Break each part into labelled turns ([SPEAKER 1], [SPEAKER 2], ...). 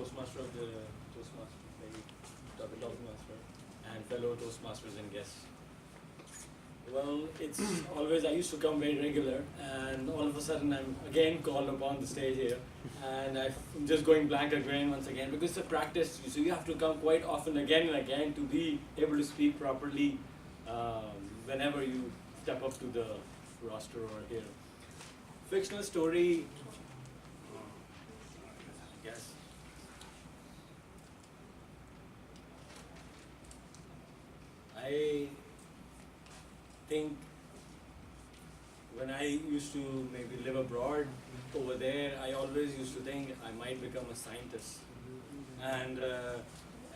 [SPEAKER 1] Toastmaster of the Toastmasters, maybe Toastmaster, and fellow Toastmasters and guests. Well, it's always, I used to come very regular, and all of a sudden I'm again called upon the stage here, and I'm just going blank again once again, because it's a practice, so you have to come quite often again and again to be able to speak properly whenever you step up to the roster or here. Fictional story, yes. I think when I used to maybe live abroad over there, I always used to think I might become a scientist. And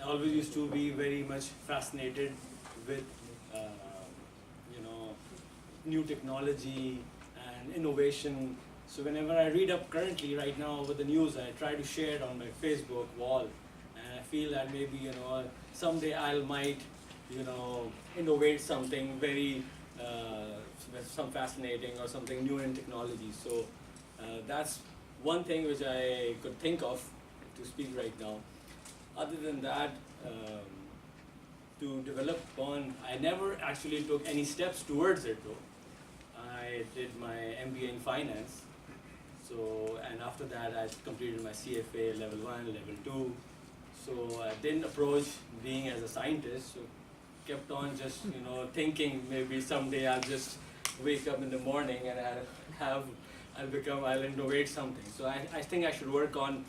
[SPEAKER 1] I always used to be very much fascinated with, new technology and innovation. So whenever I read up currently right now over the news, I try to share it on my Facebook wall. And I feel that maybe, someday I might, innovate something very, some fascinating or something new in technology. So that's one thing which I could think of to speak right now. Other than that, to develop on, I never actually took any steps towards it though. I did my MBA in finance. So, and after that I completed my CFA level 1, level 2. So I didn't approach being as a scientist. So kept on just, thinking maybe someday I'll just wake up in the morning and I'll innovate something. So I think I should work on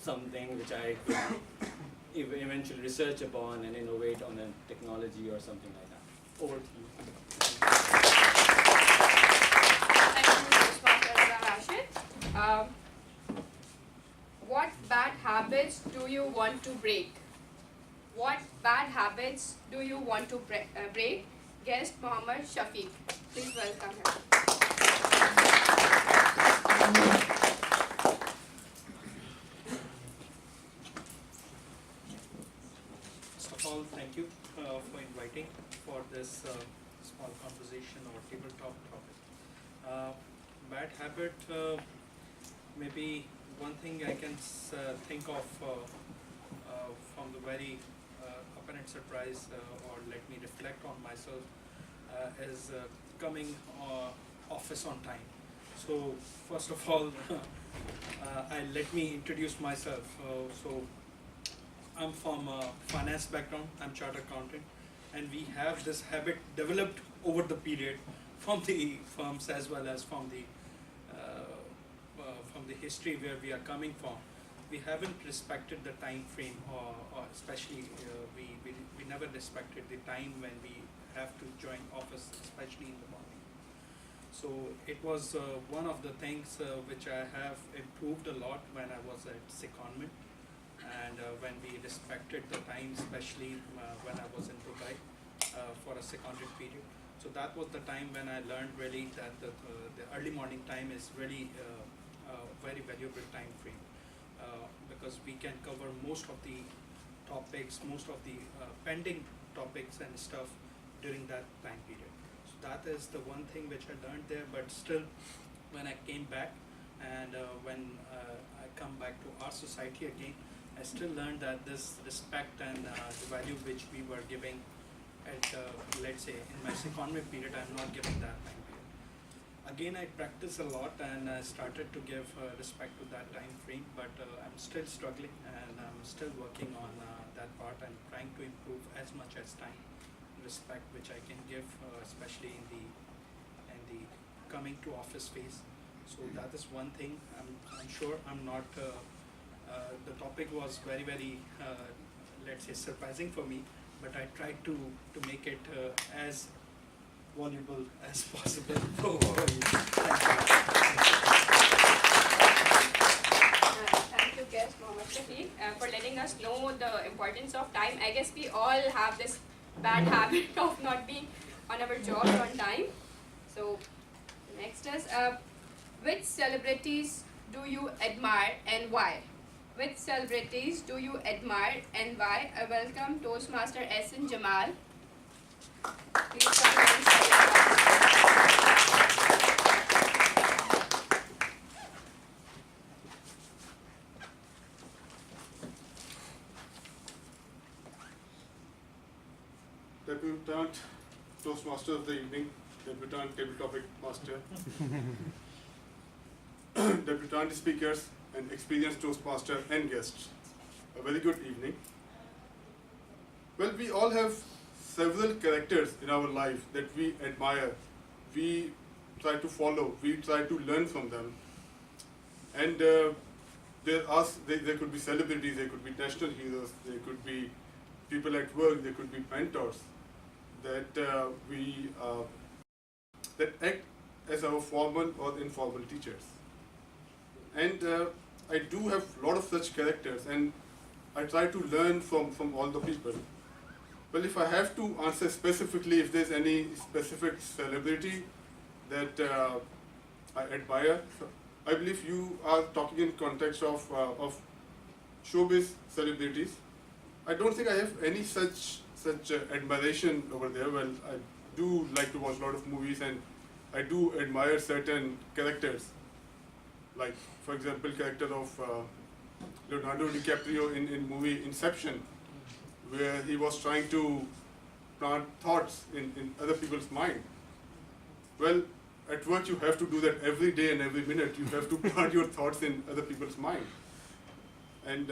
[SPEAKER 1] something which I could eventually research upon and innovate on a technology or something like that. Over to you.
[SPEAKER 2] Thank you, Toastmaster Rashid. What bad habits do you want to break? What bad habits do you want to break? Guest Mohammed Shafiq. Please welcome him.
[SPEAKER 3] First of all, thank you for inviting for this small conversation or tabletop topic. Bad habit, maybe one thing I can think of from the very apparent surprise, or let me reflect on myself, is coming office on time. So first of all, let me introduce myself. So I'm from a finance background, I'm chartered accountant, and we have this habit developed over the period from the firms as well as from the history where we are coming from. We haven't respected the time frame, or especially we never respected the time when we have to join office, especially in the morning. So it was one of the things which I have improved a lot when I was at secondment, and when we respected the time, especially when I was in Dubai for a seconded period. So that was the time when I learned really that the early morning time is really a very valuable time frame, because we can cover most of the topics, most of the pending topics and stuff during that time period. So that is the one thing which I learned there. But still, when I came back and when I come back to our society again, I still learned that this respect and the value which we were giving at, let's say, in my secondment period, I'm not giving that time period. Again, I practice a lot and I started to give respect to that time frame, but I'm still struggling and I'm still working on that part. I'm trying to improve as much as time, respect which I can give, especially in the coming to office phase. So that is one thing. I'm sure I'm not. The topic was very, very, let's say, surprising for me, but I tried to make it as voluble as possible for you.
[SPEAKER 2] Thank you, guest Mohammed Shafiq, for letting us know the importance of time. I guess we all have this bad habit of not being on our jobs on time. So next is, which celebrities do you admire and why? Which celebrities do you admire and why? I welcome Toastmaster S.N. Jamal. Please come and say your thoughts.
[SPEAKER 4] debutant Toastmaster of the evening, debutant table topic master, debutant speakers, and experienced Toastmaster and guests. A very good evening. Well, we all have several characters in our life that we admire, we try to follow, we try to learn from them. And there could be celebrities, there could be national heroes, there could be people at work, there could be mentors that that act as our formal or informal teachers. And I do have a lot of such characters, and I try to learn from all the people. Well, if I have to answer specifically if there's any specific celebrity that I admire, so I believe you are talking in context of showbiz celebrities. I don't think I have any such admiration over there. Well, I do like to watch a lot of movies, and I do admire certain characters. Like, for example, character of Leonardo DiCaprio in movie Inception, where he was trying to plant thoughts in other people's mind. Well, at work you have to do that every day and every minute. You have to plant your thoughts in other people's mind. And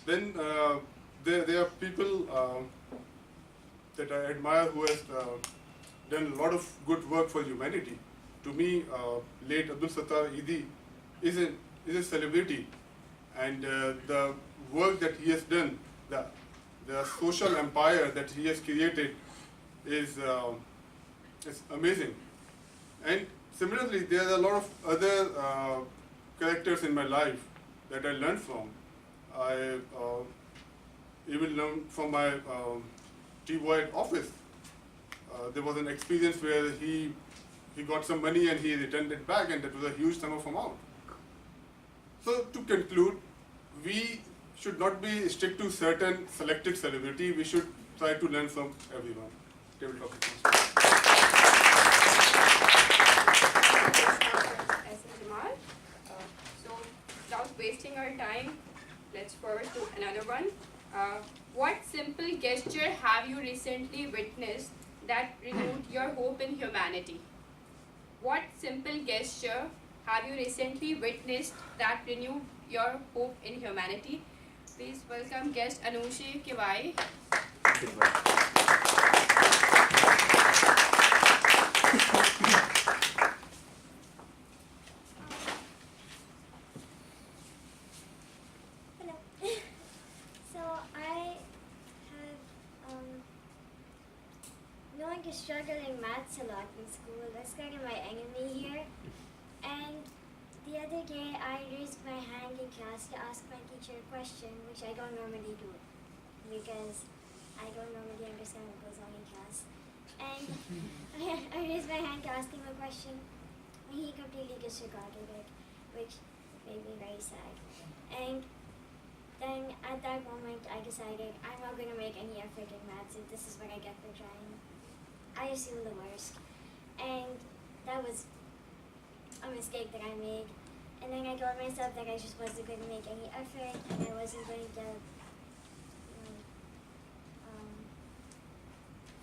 [SPEAKER 4] then there are people that I admire who has done a lot of good work for humanity. To me, late Abdul Sattar Eidi is a celebrity, and the work that he has done, the social empire that he has created is amazing. And similarly, there are a lot of other characters in my life that I learned from. I even learned from my T-boy at office. There was an experience where he got some money and he returned it back, and that was a huge sum of amount. So to conclude, we should not be strict to certain selected celebrity. We should try to learn from everyone. Table topic.
[SPEAKER 2] So without wasting our time, let's forward to another one. What simple gesture have you recently witnessed that renewed your hope in humanity? What simple gesture have you recently witnessed that renewed your hope in humanity? Please welcome guest Anushi Kiwai.
[SPEAKER 5] Hello. So I have knowing to struggle in maths a lot in school. That's kind of my enemy here. And the other day I raised my hand in class to ask my teacher a question, which I don't normally do because I don't normally understand what goes on in class. And I raised my hand to ask him a question, and he completely disregarded it, which made me very sad. And then at that moment I decided I'm not going to make any effort in maths if this is what I get for trying. I assumed the worst. And that was a mistake that I made. And then I told myself that I just wasn't going to make any effort, and I wasn't going to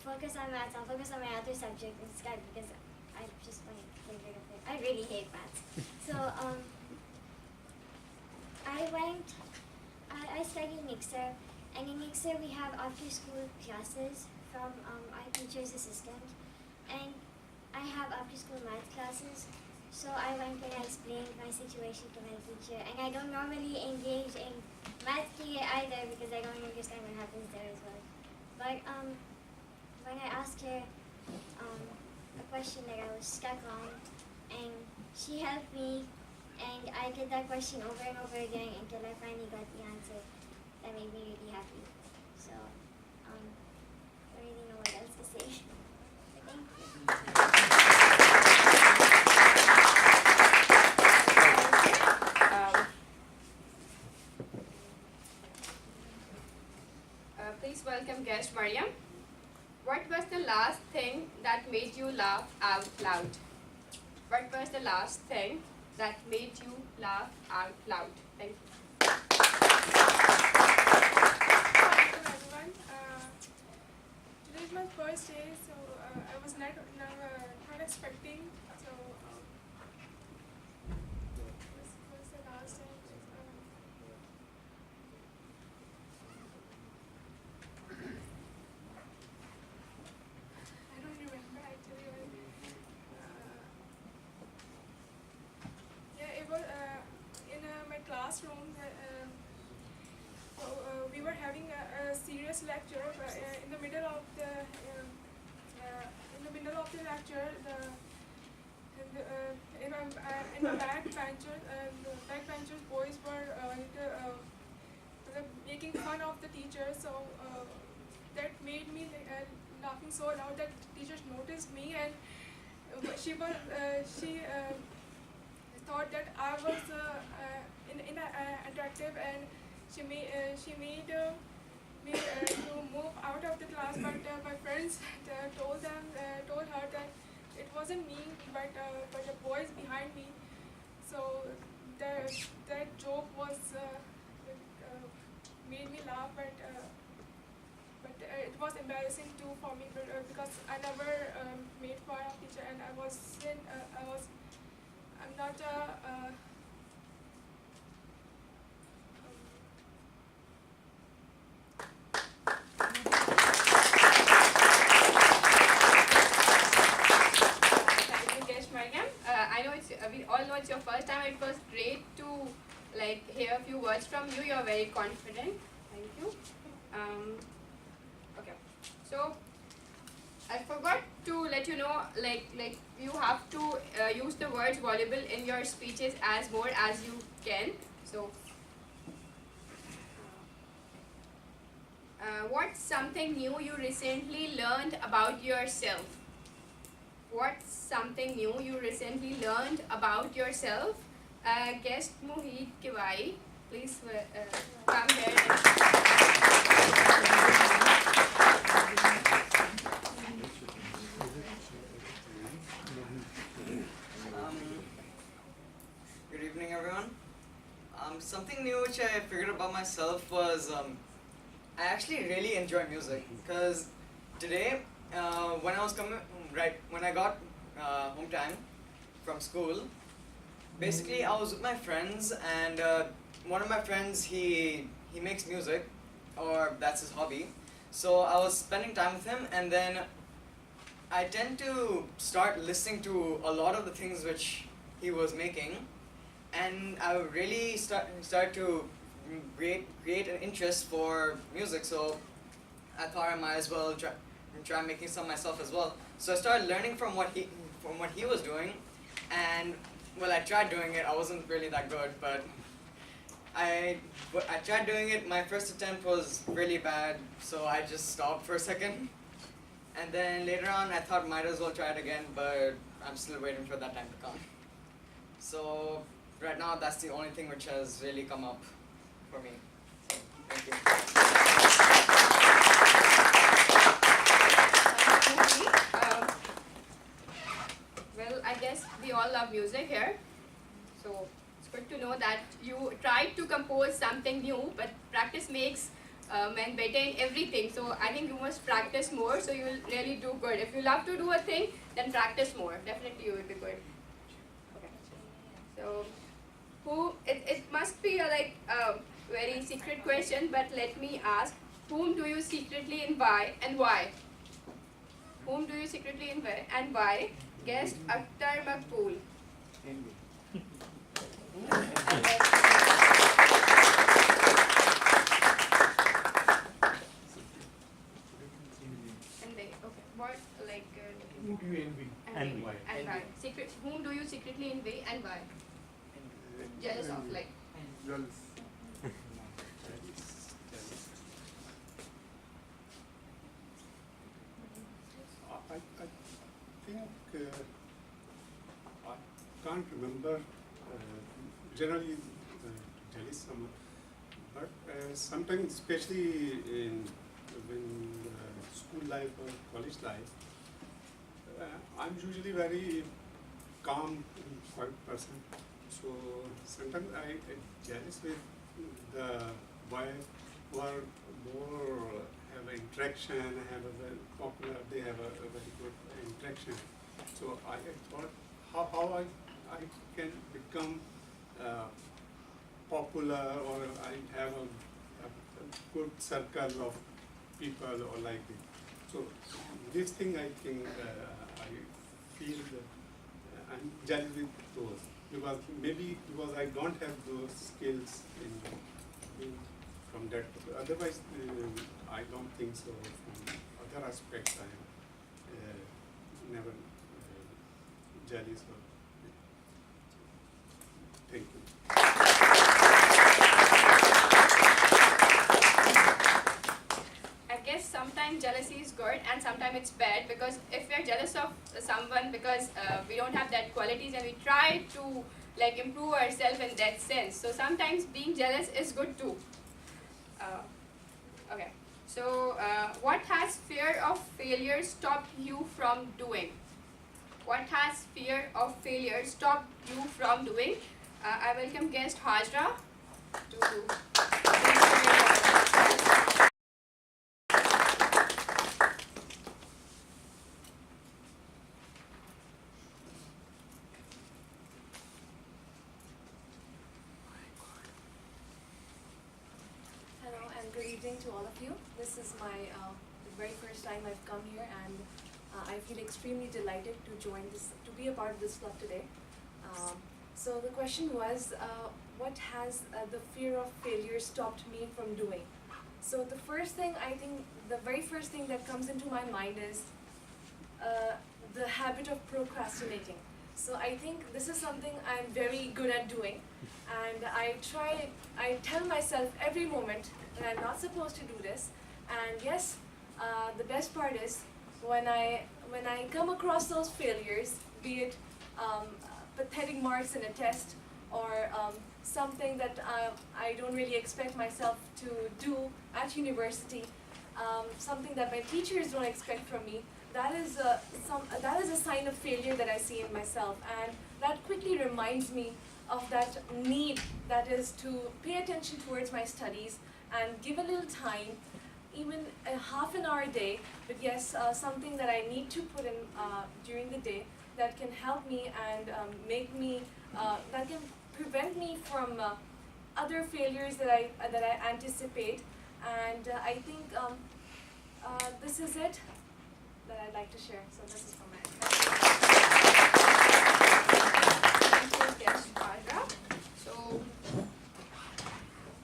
[SPEAKER 5] focus on maths. I'll focus on my other subject instead because I just want to get rid of it. I really hate maths. So I studied Mixer, and in Mixer we have after school classes from our teacher's assistant, and I have after school math classes. So I went and I explained my situation to my teacher, and I don't normally engage in math TA either because I don't understand what happens there as well. But when I asked her a question that I was stuck on, and she helped me, and I did that question over and over again until I finally got the answer. That made me really happy. So I don't really know what else to say. But thank you.
[SPEAKER 2] Please welcome guest Mariam. What was the last thing that made you laugh out loud? What was the last thing that made you laugh out loud? Thank you.
[SPEAKER 6] Hello everyone. first day, so I was not expecting. So this was the last time. I don't remember actually. Yeah, it was in my classroom. We were having a serious lecture, but in the middle of the lecture, in the backbenchers boys were making fun of the teacher. So that made me laughing so loud that teachers noticed me, and she thought that I was attractive, and she made me to move out of the class. But my friends told her that it wasn't me, but the boys behind me. So that joke was made me laugh, but it was embarrassing too for me, because I never made fun of teacher, and I'm not a
[SPEAKER 2] I know we all know it's your first time. It was great to hear a few words from you. You're very confident. Thank you. Okay. So I forgot to let you know, you have to use the words voluble in your speeches as more as you can. So what's something new you recently learned about yourself? What's something new you recently learned about yourself? Guest Mohit Kiwai, please come here.
[SPEAKER 7] Good evening, everyone. Something new which I figured about myself was I actually really enjoy music, because today when I got home time from school, basically I was with my friends, and one of my friends, he makes music, or that's his hobby. So I was spending time with him, and then I tend to start listening to a lot of the things which he was making, and I really start to create an interest for music. So I thought I might as well try making some myself as well. So I started learning from what he was doing, and well, I tried doing it. I wasn't really that good, but I tried doing it. My first attempt was really bad, so I just stopped for a second. And then later on, I thought might as well try it again, but I'm still waiting for that time to come. So right now, that's the only thing which has really come up for me. So, thank you.
[SPEAKER 2] Well, I guess we all love music here. So it's good to know that you tried to compose something new, but practice makes men better in everything. So I think you must practice more, so you will really do good. If you love to do a thing, then practice more. Definitely you will be good. Okay. So it must be a very secret question, but let me ask, whom do you secretly invite and why? Whom do you secretly invite and why? Guest Akhtar Makbul. And they, okay, what
[SPEAKER 8] Who do you envy?
[SPEAKER 2] and why? And why? Whom do you secretly envy and why? Jealous of
[SPEAKER 4] Girls. I think I can't remember generally jealous someone, but sometimes, especially when school life or college life, I'm usually very calm, quiet person. So sometimes I get jealous with the boy who are more have an interaction, have a very popular, they have a very good interaction. So I thought how I can become popular, or I have a good circle of people or like it. So this thing I think I feel that I'm jealous with those, because maybe because I don't have those skills in from that. Otherwise, I don't think so. From other aspects, I am never jealous of. Thank you.
[SPEAKER 2] I guess sometimes jealousy is good and sometimes it's bad, because if we are jealous of someone because we don't have that qualities and we try to like improve ourselves in that sense, so sometimes being jealous is good too. Okay, so what has fear of failure stopped you from doing? What has fear of failure stopped you from doing? I welcome guest Hajra to.
[SPEAKER 9] Hello and good evening to all of you. This is my very first time I've come here, and I feel extremely delighted to join this, to be a part of this club today. So the question was, what has the fear of failure stopped me from doing? So the first thing, I think, the very first thing that comes into my mind is the habit of procrastinating. So I think this is something I'm very good at doing, and I tell myself every moment that I'm not supposed to do this. And yes, the best part is when I come across those failures, be it pathetic marks in a test, or something that I don't really expect myself to do at university, something that my teachers don't expect from me. That is a sign of failure that I see in myself, and that quickly reminds me of that need that is to pay attention towards my studies and give a little time, even a half an hour a day, but yes, something that I need to put in during the day that can help me and make me, that can prevent me from other failures that I anticipate. And I think this is it that I'd like to share. So this is from my
[SPEAKER 2] Thank you, guest Hajra. So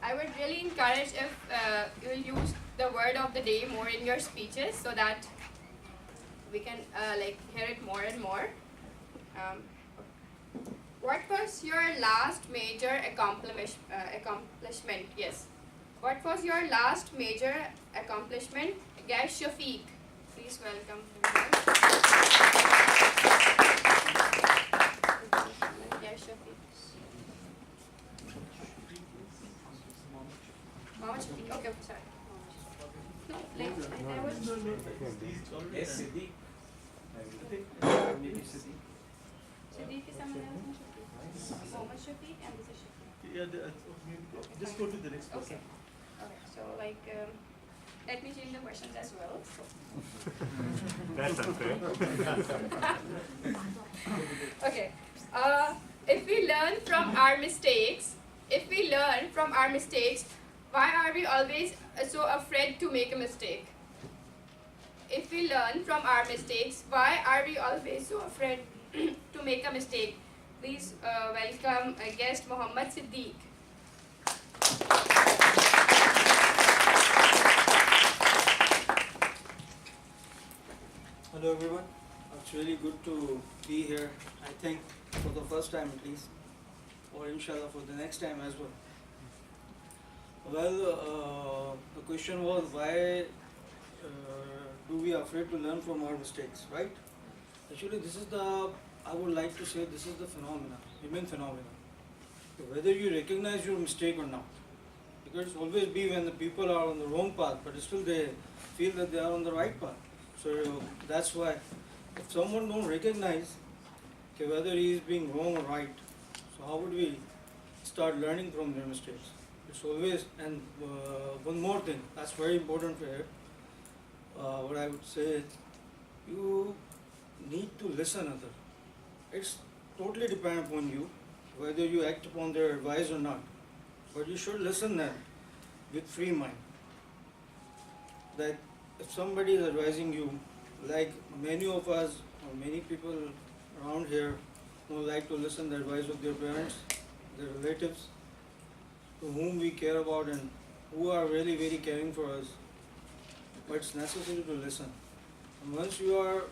[SPEAKER 2] I would really encourage if you'll use the word of the day more in your speeches, so that we can like hear it more and more. What was your last major accomplishment? Yes. What was your last major accomplishment? Guest Shafiq. Please welcome him. Guest Shafiq. Mohammed Shafiq. Okay, sorry. No, like I was.
[SPEAKER 8] Yes, Siddhi. Maybe Siddhi.
[SPEAKER 2] Siddiq is someone else. Mohammed Shafiq and this is Shafiq.
[SPEAKER 8] Yeah, just go to the next person.
[SPEAKER 2] Okay, so like, let me change the questions as well.
[SPEAKER 10] That's unfair.
[SPEAKER 2] Okay, if we learn from our mistakes, why are we always so afraid to make a mistake? If we learn from our mistakes, why are we always so afraid to make a mistake? Please welcome guest Muhammad Siddiq.
[SPEAKER 11] Hello everyone, it's really good to be here, I think for the first time at least, or inshallah for the next time as well. Well, the question was why do we afraid to learn from our mistakes, right? Actually this is I would like to say this is the human phenomena. Whether you recognize your mistake or not. Because it's always be when the people are on the wrong path, but still they feel that they are on the right path. So that's why if someone don't recognize whether he is being wrong or right, so how would we start learning from their mistakes? It's always, and one more thing that's very important here, what I would say, you need to listen other. It's totally depend upon you whether you act upon their advice or not. But you should listen them with free mind. That if somebody is advising you, like many of us or many people around here who like to listen the advice of their parents, their relatives, to whom we care about and who are really very caring for us. But it's necessary to listen. And once you are,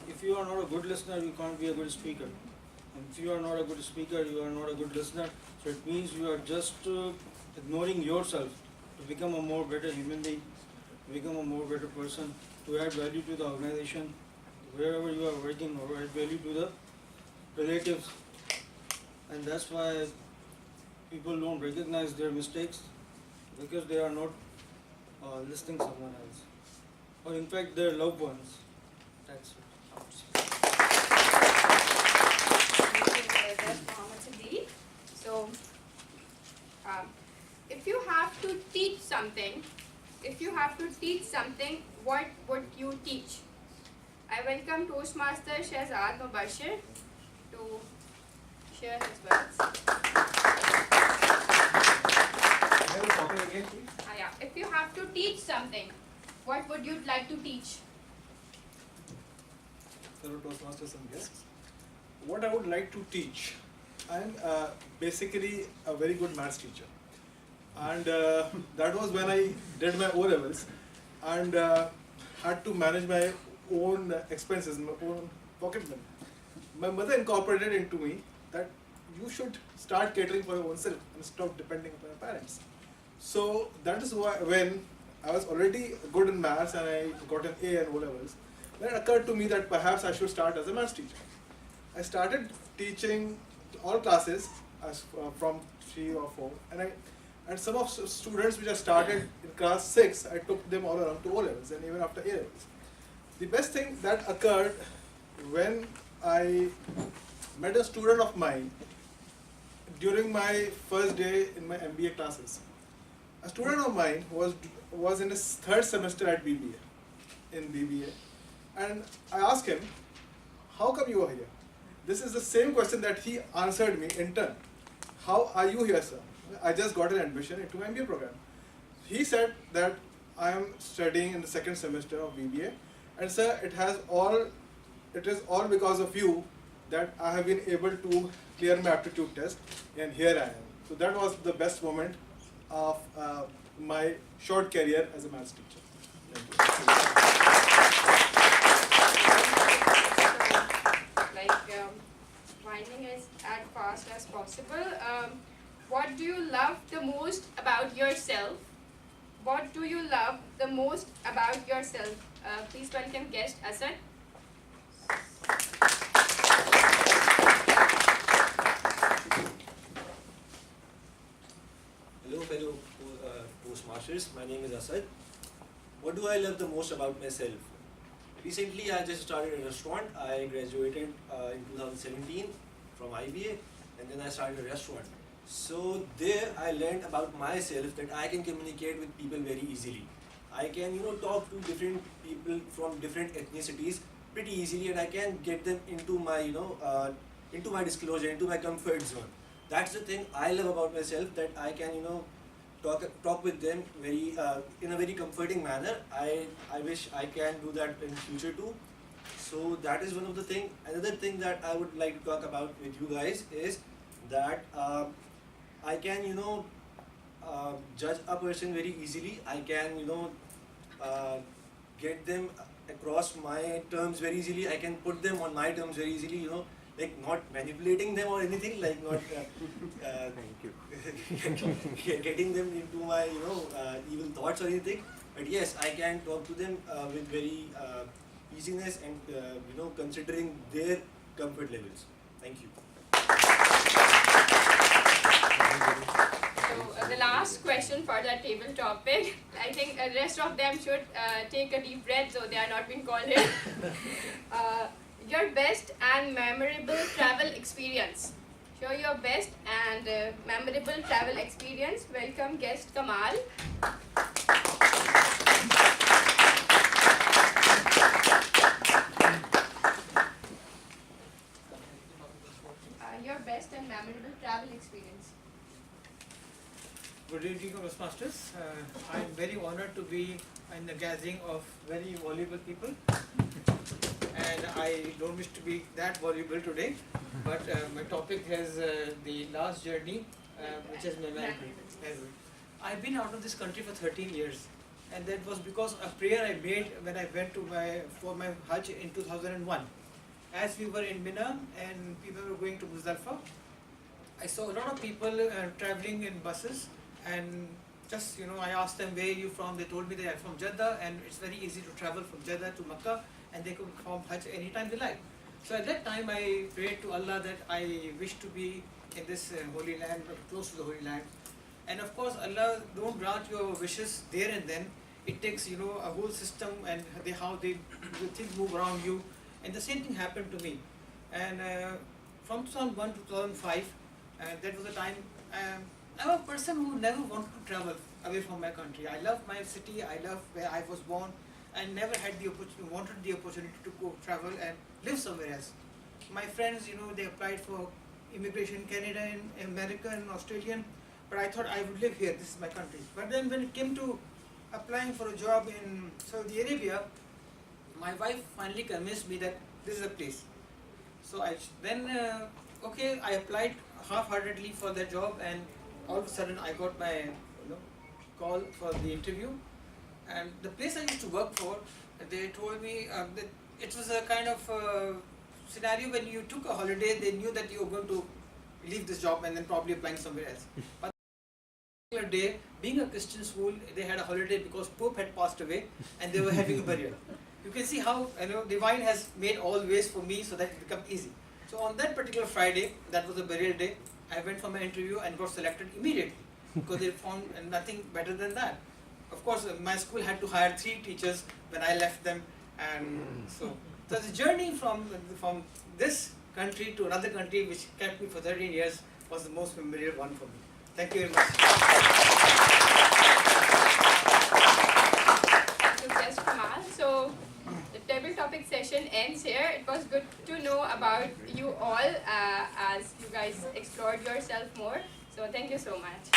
[SPEAKER 11] if you are not a good listener, you can't be a good speaker. And if you are not a good speaker, you are not a good listener. So it means you are just ignoring yourself to become a more better human being, to become a more better person, to add value to the organization, wherever you are working, or add value to the relatives. And that's why people don't recognize their mistakes, because they are not listening to someone else, or in fact their loved ones. That's it.
[SPEAKER 2] That's Mohammed Siddiq. So, if you have to teach something, what would you teach? I welcome Toastmaster Shehzad Mubashir to share his words. Yeah. If you have to teach something, what would you like to teach?
[SPEAKER 3] Fellow Toastmasters and guests, what I would like to teach, I'm basically a very good maths teacher, and that was when I did my O-levels and had to manage my own expenses, my own pocket money. My mother incorporated into me that you should start catering for your own self and stop depending on your parents. So that is why when I was already good in maths and I got an A in O-levels, then it occurred to me that perhaps I should start as a maths teacher. I started teaching all classes from 3 or 4, and some of students which I started in class 6, I took them all around to O-levels and even after A-levels. The best thing that occurred when I met a student of mine during my first day in my MBA classes. A student of mine was in his 3rd semester at BBA, and I asked him, how come you are here? This is the same question that he answered me in turn. How are you here, sir? I just got an admission into my MBA program. He said that I am studying in the 2nd semester of BBA, and sir, it is all because of you that I have been able to clear my aptitude test, and here I am. So that was the best moment of my short career as a maths teacher. Thank you.
[SPEAKER 2] Winding it as fast as possible. What do you love the most about yourself? What do you love the most about yourself? Please welcome guest Asad.
[SPEAKER 12] Hello fellow Toastmasters, my name is Asad. What do I love the most about myself? Recently I just started a restaurant. I graduated in 2017 from IBA, and then I started a restaurant. So there I learned about myself that I can communicate with people very easily. I can talk to different people from different ethnicities pretty easily, and I can get them into my into my disclosure, into my comfort zone. That's the thing I love about myself, that I can talk with them very in a very comforting manner. I wish I can do that in future too. So that is one of the thing. Another thing that I would like to talk about with you guys is that I can judge a person very easily. I can get them across my terms very easily. I can put them on my terms very easily. Like not manipulating them or anything, like not
[SPEAKER 10] Thank you.
[SPEAKER 12] getting them into my evil thoughts or anything. But yes, I can talk to them with very easiness and considering their comfort levels. Thank you.
[SPEAKER 2] So the last question for the table topic. I think the rest of them should take a deep breath, so they are not being called here. Your best and memorable travel experience. Share your best and memorable travel experience. Welcome guest Kamal.
[SPEAKER 13] Good evening, Toastmasters. I'm very honored to be in the gathering of very voluble people. And I don't wish to be that voluble today, but my topic has the last journey, which is Naveenta. I've been out of this country for 13 years, and that was because a prayer I made when I went to for my Hajj in 2001. As we were in Mina and people were going to Muzdalifah, I saw a lot of people traveling in buses, and just, I asked them, where are you from? They told me they are from Jeddah, and it's very easy to travel from Jeddah to Makkah, and they could perform Hajj anytime they like. So at that time I prayed to Allah that I wish to be in this holy land, or close to the holy land. And of course Allah don't grant your wishes there and then. It takes, a whole system and how the things move around you. And the same thing happened to me. And from 2001 to 2005, that was a time, I'm a person who never wanted to travel away from my country. I love my city, I love where I was born, and never had the wanted the opportunity to go travel and live somewhere else. My friends, they applied for immigration in Canada and America and Australian, but I thought I would live here, this is my country. But then when it came to applying for a job in Saudi Arabia, my wife finally convinced me that this is a place. So I applied half-heartedly for the job, and all of a sudden I got my call for the interview. And the place I used to work for, they told me that it was a kind of scenario when you took a holiday, they knew that you were going to leave this job and then probably applying somewhere else. But that particular day, being a Christian school, they had a holiday because Pope had passed away and they were having a burial. You can see how divine has made all ways for me so that it became easy. So on that particular Friday, that was a burial day, I went for my interview and got selected immediately because they found nothing better than that. Of course, my school had to hire 3 teachers when I left them, and so the journey from this country to another country, which kept me for 13 years, was the most memorable one for me. Thank you very much.
[SPEAKER 2] Yes, Kamal. So the table topic session ends here. It was good to know about you all as you guys explored yourself more. So thank you so much.